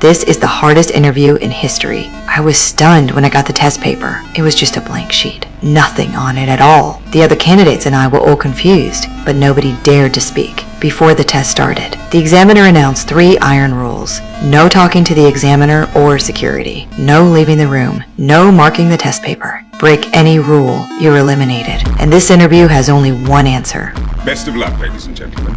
This is the hardest interview in history. I was stunned when I got the test paper. It was just a blank sheet. Nothing on it at all. The other candidates and I were all confused, but nobody dared to speak. Before the test started, the examiner announced 3 iron rules. No talking to the examiner or security. No leaving the room. No marking the test paper. Break any rule, you're eliminated. And this interview has only one answer. Best of luck, ladies and gentlemen.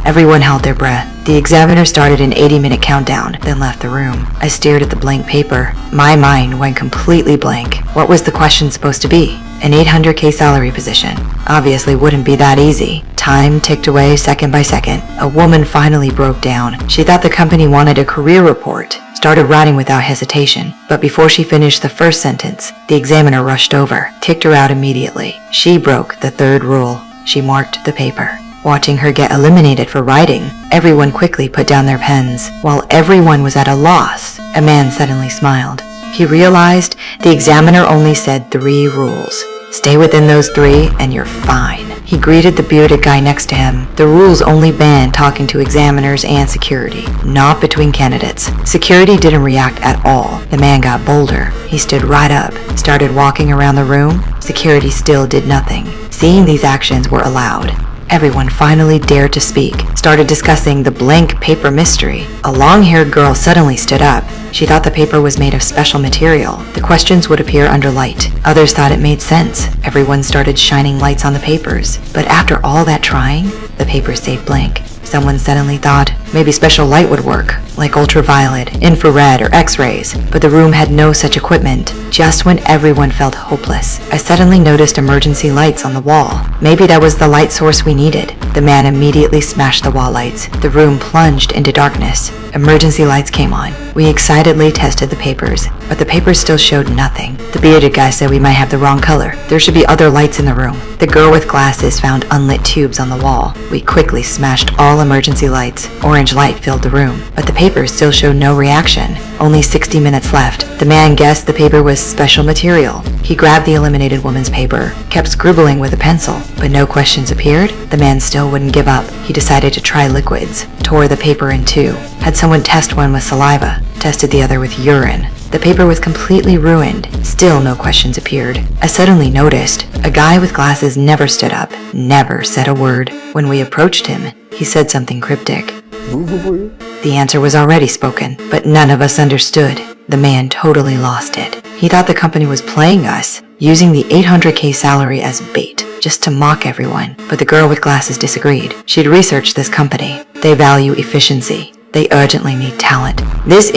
Everyone held their breath. The examiner started an 80-minute countdown, then left the room. I stared at the blank paper. My mind went completely blank. What was the question supposed to be? An $800K salary position. Obviously wouldn't be that easy. Time ticked away second by second. A woman finally broke down. She thought the company wanted a career report. Started writing without hesitation. But before she finished the first sentence, the examiner rushed over, kicked her out immediately. She broke the 3rd rule. She marked the paper. Watching her get eliminated for writing, everyone quickly put down their pens. While everyone was at a loss, a man suddenly smiled. He realized the examiner only said 3 rules. Stay within those 3 and you're fine. He greeted the bearded guy next to him. The rules only banned talking to examiners and security, not between candidates. Security didn't react at all. The man got bolder. He stood right up, started walking around the room. Security still did nothing. Seeing these actions were allowed. Everyone finally dared to speak, started discussing the blank paper mystery. A long-haired girl suddenly stood up. She thought the paper was made of special material. The questions would appear under light. Others thought it made sense. Everyone started shining lights on the papers. But after all that trying, the papers stayed blank. Someone suddenly thought maybe special light would work, like ultraviolet, infrared, or x-rays, but the room had no such equipment. Just when everyone felt hopeless, I suddenly noticed emergency lights on the wall. Maybe that was the light source we needed. The man immediately smashed the wall lights. The room plunged into darkness. Emergency lights came on. We excitedly tested the papers, but the papers still showed nothing. The bearded guy said we might have the wrong color. There should be other lights in the room. The girl with glasses found unlit tubes on the wall. We quickly smashed all emergency lights. Orange light filled the room, but the papers still showed no reaction. Only 60 minutes left. The man guessed the paper was special material. He grabbed the eliminated woman's paper, kept scribbling with a pencil, but no questions appeared. The man still wouldn't give up. He decided to try liquids, tore the paper in 2. Had someone test one with saliva, tested the other with urine. The paper was completely ruined. Still no questions appeared. I suddenly noticed a guy with glasses never stood up, never said a word. When we approached him, he said something cryptic. The answer was already spoken, but none of us understood. The man totally lost it. He thought the company was playing us, using the $800K salary as bait, just to mock everyone. But the girl with glasses disagreed. She'd researched this company. They value efficiency. They urgently need talent. This